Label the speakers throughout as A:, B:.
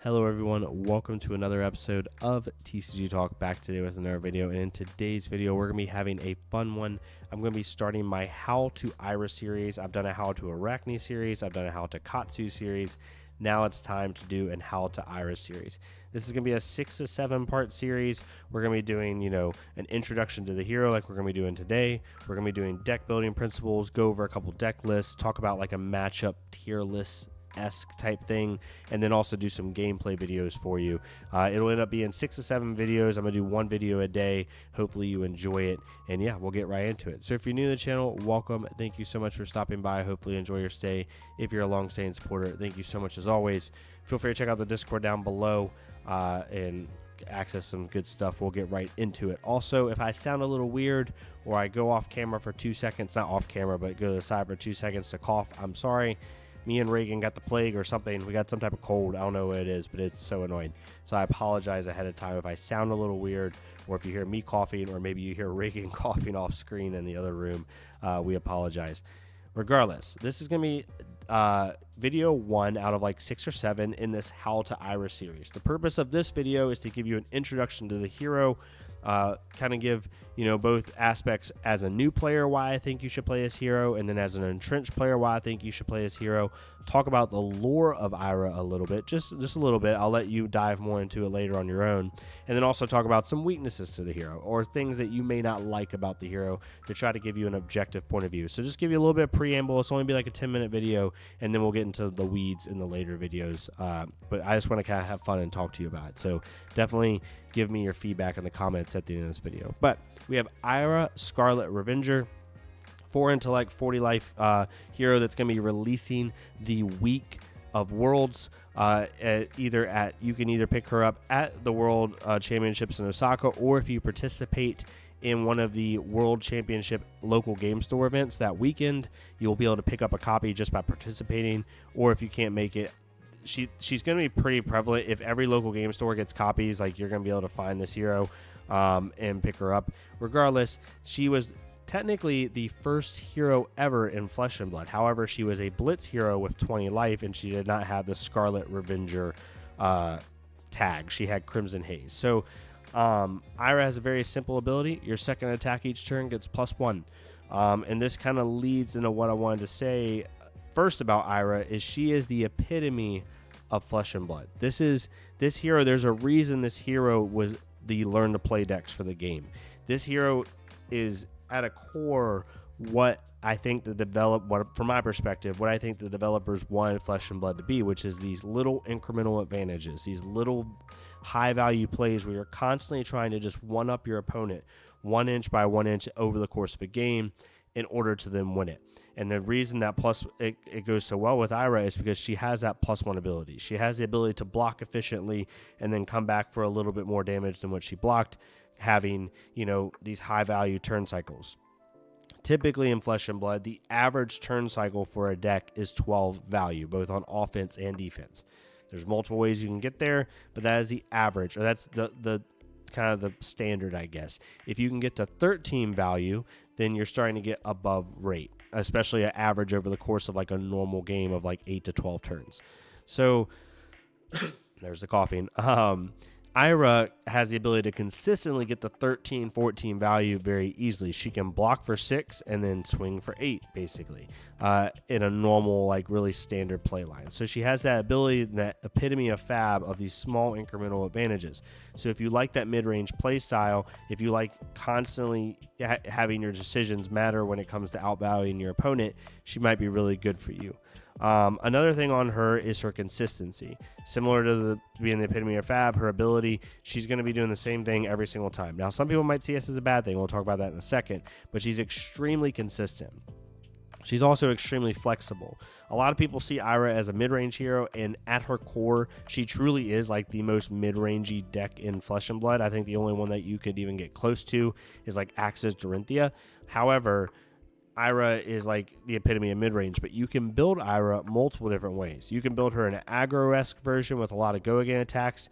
A: Hello everyone, welcome to another episode of TCG Talk, back today with another video. And in today's video we're going to be having a fun one. I'm going to be starting my How to Ira series. I've done a How to Arachne series, I've done a How to Katsu series. Now it's time to do an How to Ira series. This is going to be a 6 to 7 part series. We're going to be doing, an introduction to the hero like we're going to be doing today. We're going to be doing deck building principles, go over a couple deck lists, talk about like a matchup tier list-esque type thing, and then also do some gameplay videos for you. It'll end up being 6 to 7 videos. I'm gonna do one video a day. Hopefully you enjoy it, and yeah, we'll get right into it. So if you're new to the channel, welcome. Thank you so much for stopping by. Hopefully you enjoy your stay. If you're a long-staying supporter, thank you so much as always. Feel free to check out the Discord down below and access some good stuff. We'll get right into it. Also, if I sound a little weird or I go off camera for 2 seconds, not off camera, but go to the side for 2 seconds to cough, I'm sorry. Me and Reagan got the plague or something. We got some type of cold. I don't know what it is, but it's so annoying. So I apologize ahead of time if I sound a little weird, or if you hear me coughing, or maybe you hear Reagan coughing off screen in the other room. We apologize. Regardless, this is going to be video 1 out of like 6 or 7 in this How to Ira series. The purpose of this video is to give you an introduction to the hero, kind of give both aspects as a new player why I think you should play this hero, and then as an entrenched player why I think you should play this hero. Talk about the lore of Ira a little bit, just a little bit. I'll let you dive more into it later on your own, and then also talk about some weaknesses to the hero or things that you may not like about the hero to try to give you an objective point of view. So just give you a little bit of preamble. It's only be like a 10-minute video, and then we'll get into the weeds in the later videos. But I just want to kind of have fun and talk to you about it. So definitely give me your feedback in the comments at the end of this video. But we have Ira Scarlet Revenger, 4 intellect, 40 life hero that's going to be releasing the week of Worlds. You can either pick her up at the World Championships in Osaka, or if you participate in one of the World Championship local game store events that weekend, you'll be able to pick up a copy just by participating. Or if you can't make it, she's going to be pretty prevalent. If every local game store gets copies, like, you're going to be able to find this hero and pick her up. Regardless, she was technically the first hero ever in Flesh and Blood. However, she was a Blitz hero with 20 life, and she did not have the Scarlet Revenger tag. She had Crimson Haze. So Ira has a very simple ability. Your second attack each turn gets +1. And this kind of leads into what I wanted to say first about Ira, is she is the epitome of Flesh and Blood. This hero, there's a reason this hero was the learn to play decks for the game. This hero is at a core what I think from my perspective, what I think the developers wanted Flesh and Blood to be, which is these little incremental advantages, these little high value plays where you're constantly trying to just one up your opponent 1 inch by 1 inch over the course of a game in order to then win it. And the reason that it goes so well with Ira is because she has that +1 ability. She has the ability to block efficiently and then come back for a little bit more damage than what she blocked, having, these high value turn cycles. Typically in Flesh and Blood, the average turn cycle for a deck is 12 value, both on offense and defense. There's multiple ways you can get there, but that is the average, or that's the kind of the standard, I guess. If you can get to 13 value, then you're starting to get above rate, especially an average over the course of like a normal game of like 8 to 12 turns. So there's the coughing. Ira has the ability to consistently get the 13, 14 value very easily. She can block for 6 and then swing for 8, basically, in a normal, like, really standard play line. So she has that ability, that epitome of fab of these small incremental advantages. So if you like that mid-range play style, if you like constantly having your decisions matter when it comes to outvaluing your opponent, she might be really good for you. Another thing on her is her consistency. Similar to being the epitome of fab, her ability, she's going to be doing the same thing every single time. Now, some people might see this as a bad thing. We'll talk about that in a second, but she's extremely consistent. She's also extremely flexible. A lot of people see Ira as a mid-range hero, and at her core, she truly is like the most mid-rangey deck in Flesh and Blood. I think the only one that you could even get close to is like Axis Dorinthia. However, Ira is like the epitome of mid-range, but you can build Ira multiple different ways. You can build her in an aggro-esque version with a lot of go-again attacks,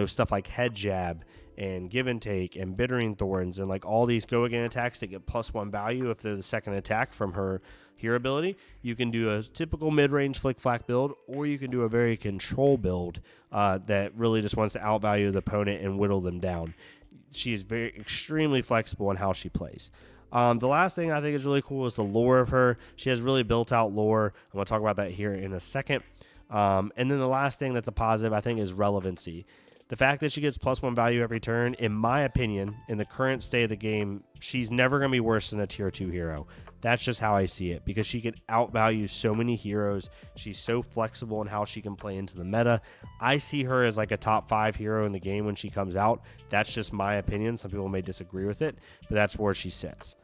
A: stuff like head jab and Give and Take and Bittering Thorns and like all these go again attacks that get +1 value if they're the second attack from her hero ability. You can do a typical mid-range flick-flack build, or you can do a very control build that really just wants to outvalue the opponent and whittle them down. She is very extremely flexible in how she plays. The last thing I think is really cool is the lore of her. She has really built out lore. I'm going to talk about that here in a second. And then the last thing that's a positive, I think, is relevancy. The fact that she gets +1 value every turn, in my opinion, in the current state of the game, she's never going to be worse than a tier 2 hero. That's just how I see it, because she can outvalue so many heroes. She's so flexible in how she can play into the meta. I see her as like a top 5 hero in the game when she comes out. That's just my opinion. Some people may disagree with it, but that's where she sits.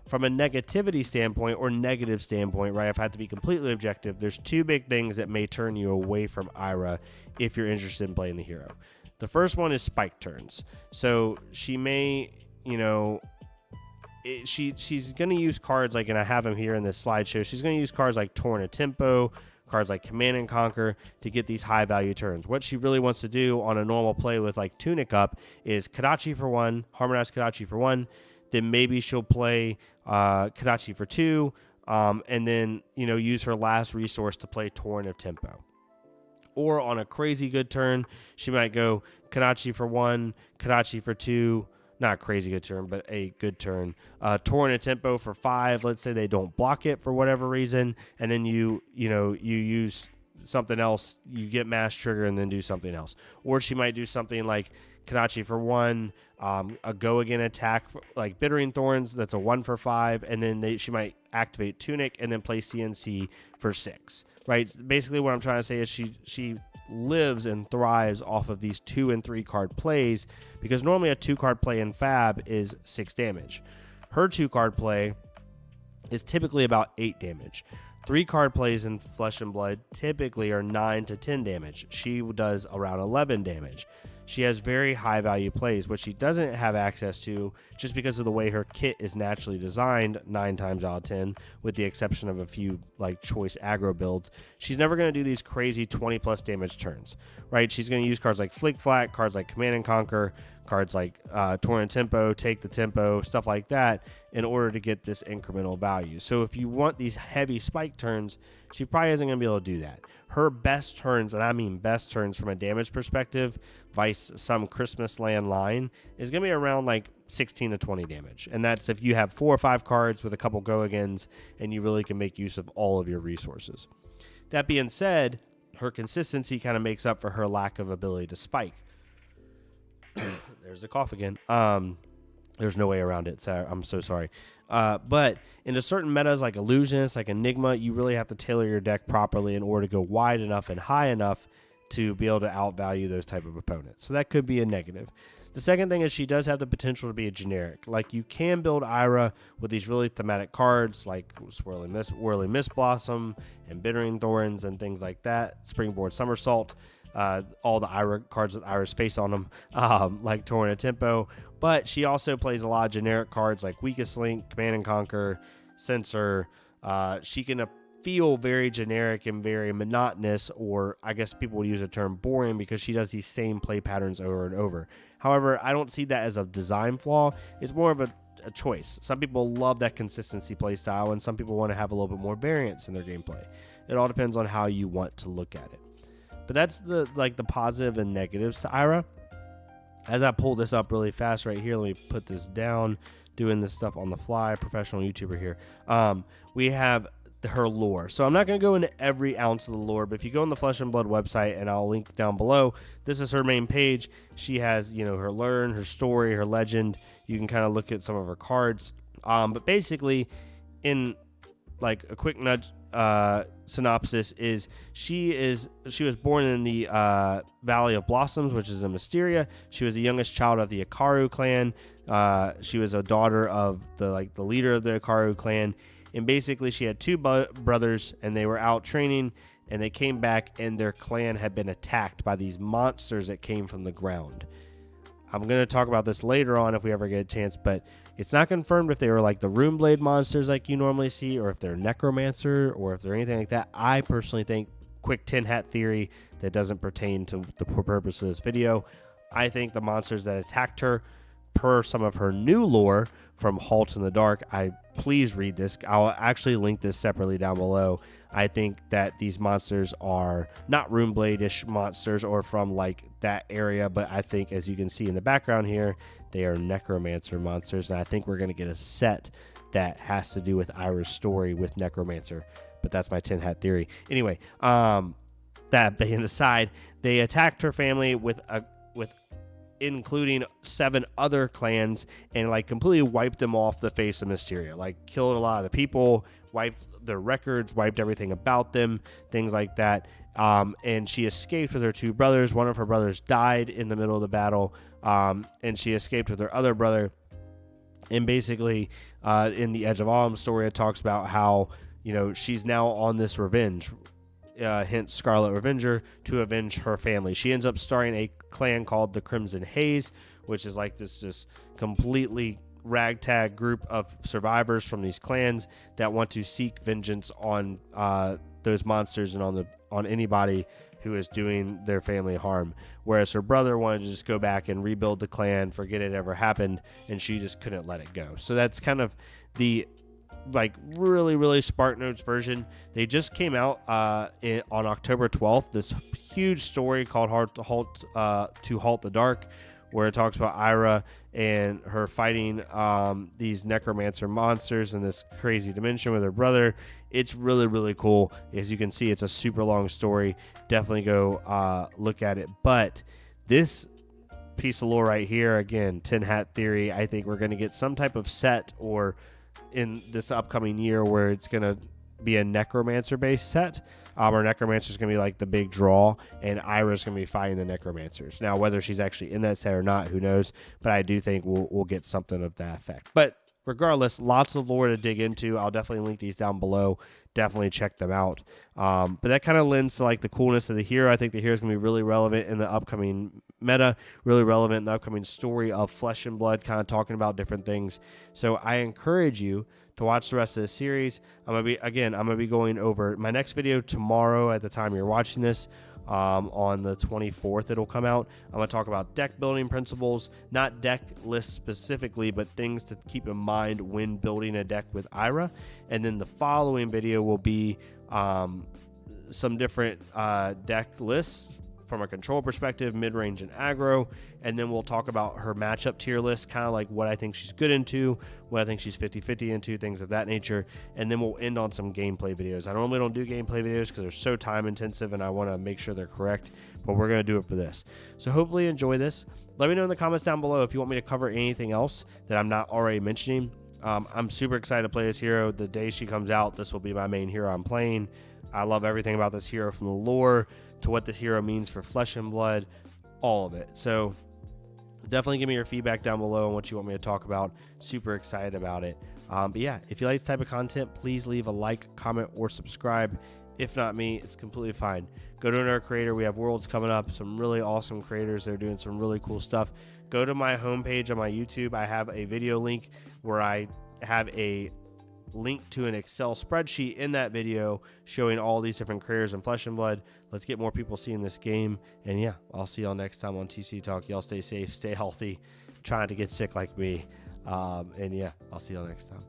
A: From a negativity standpoint or negative standpoint, right, if I have to be completely objective, there's 2 big things that may turn you away from Ira if you're interested in playing the hero. The first one is spike turns. So she may, she's going to use cards like, and I have them here in this slideshow, she's going to use cards like Torn a Tempo, cards like Command and Conquer to get these high value turns. What she really wants to do on a normal play with like Tunic up is Kadachi for 1, Harmonized Kadachi for 1, then maybe she'll play Kadachi for 2, and then, use her last resource to play Torn of Tempo. Or on a crazy good turn, she might go Kadachi for 1, Kadachi for 2, not a crazy good turn, but a good turn. Torn a Tempo for 5. Let's say they don't block it for whatever reason, and then you use something else. You get Mass Trigger and then do something else. Or she might do something like Kadachi for 1, a go again attack like Bittering Thorns. That's a 1 for 5, and then she might activate Tunic and then play CNC for 6. Right. Basically, what I'm trying to say is she lives and thrives off of these 2 and 3 card plays, because normally a 2 card play in Fab is 6 damage. Her 2 card play is typically about 8 damage. 3 card plays in Flesh and Blood typically are 9 to 10 damage. She does around 11 damage. She has very high value plays, which she doesn't have access to just because of the way her kit is naturally designed 9 times out of 10, with the exception of a few like choice aggro builds. She's never going to do these crazy 20 plus damage turns, right? She's going to use cards like Flick Flack, cards like Command and Conquer, cards like Torn and Tempo, Take the Tempo, stuff like that, in order to get this incremental value. So if you want these heavy spike turns, she probably isn't going to be able to do that. Her best turns, and I mean best turns from a damage perspective, vice some Christmas Land line, is going to be around like 16 to 20 damage. And that's if you have 4 or 5 cards with a couple go-agains and you really can make use of all of your resources. That being said, her consistency kind of makes up for her lack of ability to spike. There's the cough again. There's no way around it. So I'm so sorry. But into certain metas like Illusionist, like Enigma, you really have to tailor your deck properly in order to go wide enough and high enough to be able to outvalue those type of opponents. So that could be a negative. The second thing is she does have the potential to be a generic. Like you can build Ira with these really thematic cards like Whirling Mist Blossom and Bittering Thorns and things like that. Springboard Somersault. All the Ira cards with Ira's face on them, like Torn a Tempo. But she also plays a lot of generic cards like Weakest Link, Command and Conquer, Censor. She can feel very generic and very monotonous, or I guess people would use the term boring, because she does these same play patterns over and over. However, I don't see that as a design flaw. It's more of a choice. Some people love that consistency play style, and some people want to have a little bit more variance in their gameplay. It all depends on how you want to look at it. But that's the positive and negatives to Ira. As I pull this up really fast right here, let me put this down, doing this stuff on the fly, professional YouTuber here. We have her lore. So I'm not going to go into every ounce of the lore, but if you go on the Flesh and Blood website, and I'll link down below, this is her main page. She has, her learn, her story, her legend. You can kind of look at some of her cards. But basically, in like a quick nudge, synopsis is she was born in the Valley of Blossoms, which is in Mysteria. She was the youngest child of the Ikaru clan. She was a daughter of the leader of the Ikaru clan, and basically she had 2 brothers, and they were out training, and they came back, and their clan had been attacked by these monsters that came from the ground. I'm going to talk about this later on if we ever get a chance, but it's not confirmed if they were like the Runeblade monsters like you normally see, or if they're Necromancer, or if they're anything like that. I personally think, quick tin hat theory that doesn't pertain to the purpose of this video, I think the monsters that attacked her, per some of her new lore from Halt in the Dark, please read this. I'll actually link this separately down below. I think that these monsters are not Runeblade-ish monsters or from like that area, but I think, as you can see in the background here, they are Necromancer monsters, and I think we're going to get a set that has to do with Ira's story with Necromancer, but that's my tin hat theory. Anyway, that being aside, they attacked her family with including 7 other clans, and like completely wiped them off the face of Mysteria. Like killed a lot of the people, wiped their records, wiped everything about them, things like that. And she escaped with her 2 brothers. One of her brothers died in the middle of the battle, and she escaped with her other brother. And basically, in the Edge of Autumn story, it talks about how, you know, she's now on this revenge, hence Scarlet Revenger, to avenge her family. She ends up starting a clan called the Crimson Haze, which is like this completely ragtag group of survivors from these clans that want to seek vengeance on those monsters and on anybody who is doing their family harm. Whereas her brother wanted to just go back and rebuild the clan, forget it ever happened, and she just couldn't let it go. So that's kind of the like really Spark Notes version. They just came out on October 12th. This huge story called to Halt the Dark, where it talks about Ira and her fighting these Necromancer monsters in this crazy dimension with her brother. It's really cool. As you can see, it's a super long story. Definitely go look at it. But this piece of lore right here, again, Tin Hat Theory, I think we're going to get some type of set or in this upcoming year where it's going to be a Necromancer based set. Or Necromancer is going to be like the big draw, and Ira's going to be fighting the Necromancers. Now, whether she's actually in that set or not, who knows? But I do think we'll get something of that effect. But regardless, lots of lore to dig into. I'll definitely link these down below. Definitely check them out. But that kind of lends to like the coolness of the hero. I think the hero is going to be really relevant in the upcoming meta, really relevant in the upcoming story of Flesh and Blood, kind of talking about different things. So I encourage you to watch the rest of the series. I'm gonna be going over my next video tomorrow at the time you're watching this. On the 24th it'll come out. I'm going to talk about deck building principles, not deck lists specifically, but things to keep in mind when building a deck with Ira. And then the following video will be some different deck lists from a control perspective, mid-range and aggro, and then we'll talk about her matchup tier list, kind of like what I think she's good into, what I think she's 50-50 into, things of that nature, and then we'll end on some gameplay videos. I normally don't do gameplay videos because they're so time intensive and I want to make sure they're correct, but we're going to do it for this. So hopefully you enjoy this. Let me know in the comments down below if you want me to cover anything else that I'm not already mentioning. I'm super excited to play this hero. The day she comes out, this will be my main hero I'm playing. I love everything about this hero, from the lore to what this hero means for Flesh and Blood, all of it. So definitely give me your feedback down below on what you want me to talk about. Super excited about it. But yeah, if you like this type of content, please leave a like, comment, or subscribe. If not me, it's completely fine. Go to another creator. We have Worlds coming up. Some really awesome creators. They're doing some really cool stuff. Go to my homepage on my YouTube. I have a video link where I have a link to an Excel spreadsheet in that video showing all these different creators in Flesh and Blood. Let's get more people seeing this game. And yeah, I'll see y'all next time on TCG Talk. Y'all stay safe, stay healthy, trying to get sick like me. And yeah, I'll see y'all next time.